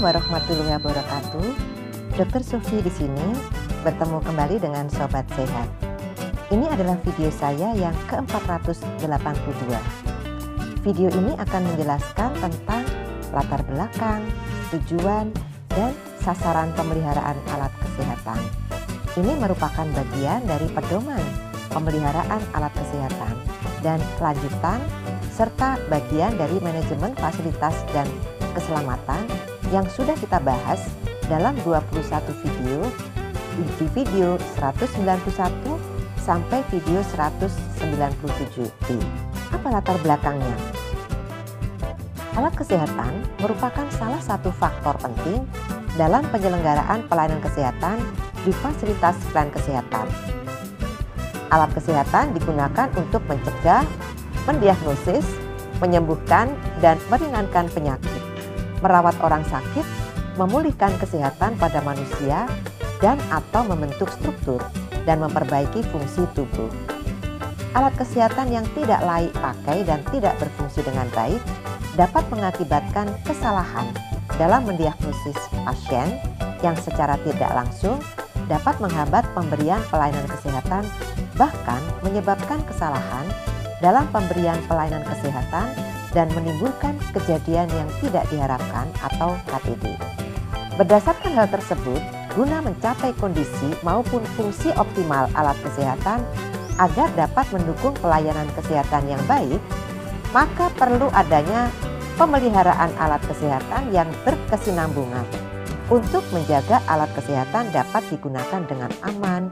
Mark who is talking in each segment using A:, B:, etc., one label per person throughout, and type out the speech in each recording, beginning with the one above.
A: warahmatullahi wabarakatuh. Dr. Sufi di sini bertemu kembali dengan Sobat Sehat. Ini adalah video saya yang ke-482. Video ini akan menjelaskan tentang latar belakang, tujuan, dan sasaran pemeliharaan alat kesehatan. Ini merupakan bagian dari pedoman pemeliharaan alat kesehatan dan lanjutan serta bagian dari manajemen fasilitas dan keselamatan yang sudah kita bahas dalam 21 video di video 191 sampai video 197. Apa latar belakangnya? Alat kesehatan merupakan salah satu faktor penting dalam penyelenggaraan pelayanan kesehatan di fasilitas pelayanan kesehatan. Alat kesehatan digunakan untuk mencegah, mendiagnosis, menyembuhkan, dan meringankan penyakit, merawat orang sakit, memulihkan kesehatan pada manusia, dan atau membentuk struktur dan memperbaiki fungsi tubuh. Alat kesehatan yang tidak layak pakai dan tidak berfungsi dengan baik dapat mengakibatkan kesalahan dalam mendiagnosis pasien yang secara tidak langsung dapat menghambat pemberian pelayanan kesehatan, bahkan menyebabkan kesalahan dalam pemberian pelayanan kesehatan dan menimbulkan kejadian yang tidak diharapkan atau KTD. Berdasarkan hal tersebut, guna mencapai kondisi maupun fungsi optimal alat kesehatan agar dapat mendukung pelayanan kesehatan yang baik, maka perlu adanya pemeliharaan alat kesehatan yang berkesinambungan untuk menjaga alat kesehatan dapat digunakan dengan aman,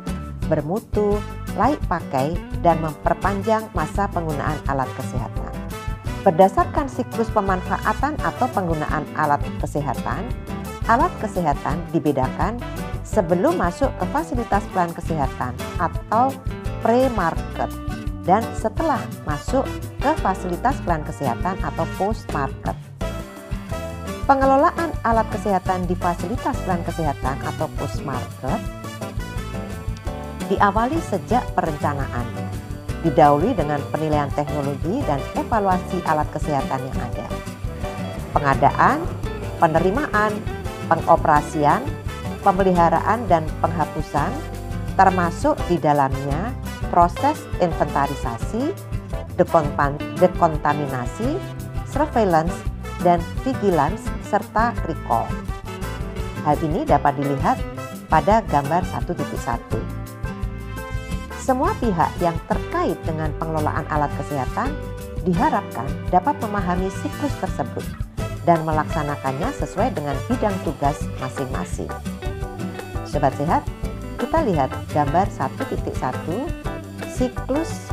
A: bermutu, layak pakai, dan memperpanjang masa penggunaan alat kesehatan. Berdasarkan siklus pemanfaatan atau penggunaan alat kesehatan dibedakan sebelum masuk ke fasilitas pelayanan kesehatan atau pre-market dan setelah masuk ke fasilitas pelayanan kesehatan atau post-market. Pengelolaan alat kesehatan di fasilitas pelayanan kesehatan atau post-market diawali sejak perencanaan, didahului dengan penilaian teknologi dan evaluasi alat kesehatan yang ada, pengadaan, penerimaan, pengoperasian, pemeliharaan, dan penghapusan, termasuk di dalamnya proses inventarisasi, dekontaminasi, surveillance, dan vigilance, serta recall. Hal ini dapat dilihat pada gambar 1.1. Semua pihak yang terkait dengan pengelolaan alat kesehatan diharapkan dapat memahami siklus tersebut dan melaksanakannya sesuai dengan bidang tugas masing-masing. Sobat Sehat, kita lihat gambar 1.1 siklus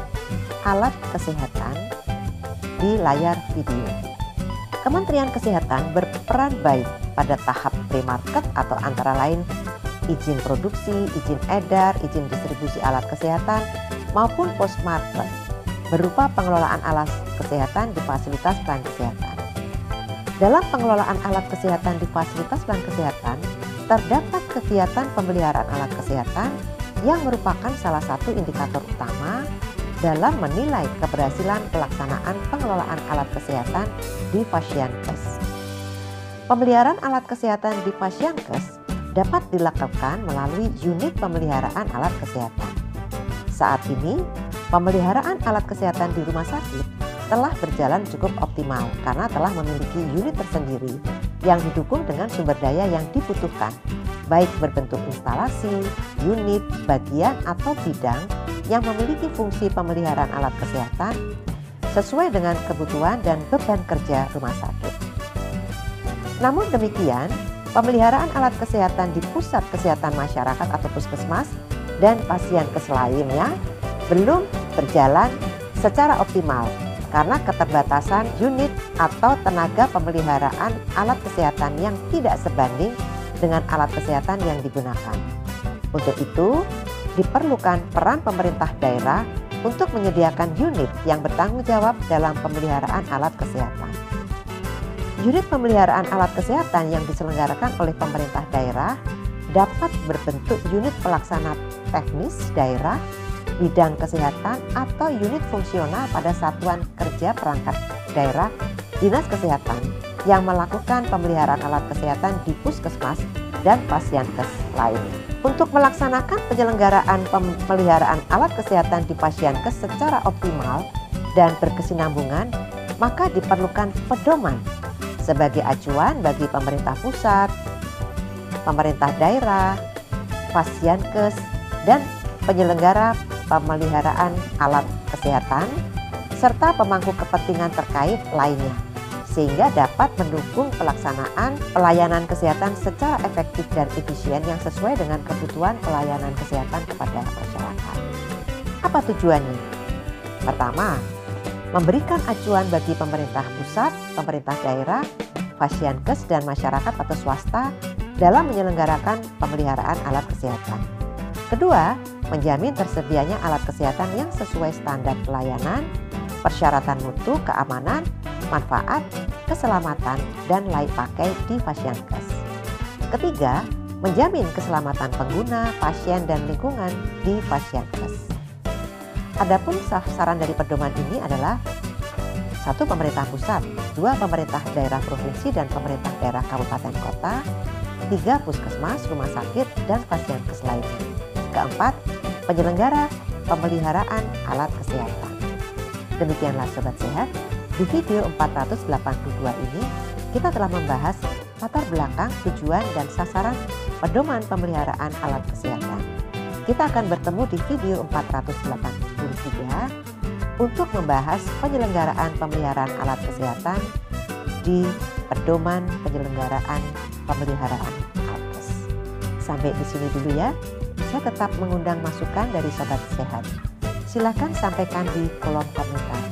A: alat kesehatan di layar video. Kementerian Kesehatan berperan baik pada tahap pre-market atau antara lain izin produksi, izin edar, izin distribusi alat kesehatan, maupun post-market berupa pengelolaan alat kesehatan di fasilitas pelayanan kesehatan. Dalam pengelolaan alat kesehatan di fasilitas pelayanan kesehatan, terdapat kegiatan pemeliharaan alat kesehatan yang merupakan salah satu indikator utama dalam menilai keberhasilan pelaksanaan pengelolaan alat kesehatan di Fashiankes. Pemeliharaan alat kesehatan di Fashiankes dapat dilakukan melalui unit pemeliharaan alat kesehatan. Saat ini, pemeliharaan alat kesehatan di rumah sakit telah berjalan cukup optimal karena telah memiliki unit tersendiri yang didukung dengan sumber daya yang dibutuhkan, baik berbentuk instalasi, unit, bagian, atau bidang yang memiliki fungsi pemeliharaan alat kesehatan sesuai dengan kebutuhan dan beban kerja rumah sakit. Namun demikian, pemeliharaan alat kesehatan di pusat kesehatan masyarakat atau puskesmas dan Fashiankes lainnya belum berjalan secara optimal karena keterbatasan unit atau tenaga pemeliharaan alat kesehatan yang tidak sebanding dengan alat kesehatan yang digunakan. Untuk itu, diperlukan peran pemerintah daerah untuk menyediakan unit yang bertanggung jawab dalam pemeliharaan alat kesehatan. Unit pemeliharaan alat kesehatan yang diselenggarakan oleh pemerintah daerah dapat berbentuk unit pelaksana teknis daerah, bidang kesehatan, atau unit fungsional pada satuan kerja perangkat daerah, dinas kesehatan, yang melakukan pemeliharaan alat kesehatan di puskesmas dan pasienkes lainnya. Untuk melaksanakan penyelenggaraan pemeliharaan alat kesehatan di pasienkes secara optimal dan berkesinambungan, maka diperlukan pedoman sebagai acuan bagi pemerintah pusat, pemerintah daerah, pasienkes, dan penyelenggara pemeliharaan alat kesehatan, serta pemangku kepentingan terkait lainnya, sehingga dapat mendukung pelaksanaan pelayanan kesehatan secara efektif dan efisien yang sesuai dengan kebutuhan pelayanan kesehatan kepada masyarakat. Apa tujuannya? Pertama, memberikan acuan bagi pemerintah pusat, pemerintah daerah, pasienkes, dan masyarakat atau swasta dalam menyelenggarakan pemeliharaan alat kesehatan. Kedua, menjamin tersedianya alat kesehatan yang sesuai standar pelayanan, persyaratan mutu, keamanan, manfaat, keselamatan, dan layak pakai di pasienkes. Ketiga, menjamin keselamatan pengguna, pasien, dan lingkungan di pasienkes. Adapun sasaran dari pedoman ini adalah 1. Pemerintah pusat, 2. Pemerintah daerah provinsi dan pemerintah daerah kabupaten kota, 3. Puskesmas, rumah sakit, dan pasienkes lainnya. Keempat, penyelenggara pemeliharaan alat kesehatan. Demikianlah Sobat Sehat, di video 482 ini kita telah membahas latar belakang, tujuan, dan sasaran pedoman pemeliharaan alat kesehatan. Kita akan bertemu di video 483 untuk membahas penyelenggaraan pemeliharaan alat kesehatan di pedoman penyelenggaraan pemeliharaan alkes. Sampai di sini dulu ya. Saya tetap mengundang masukan dari Sobat Sehat. Silakan sampaikan di kolom komentar.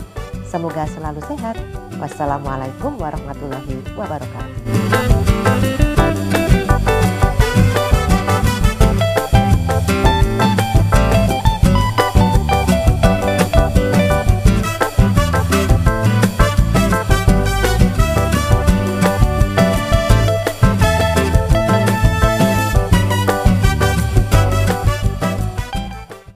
A: Semoga selalu sehat. Wassalamualaikum warahmatullahi wabarakatuh.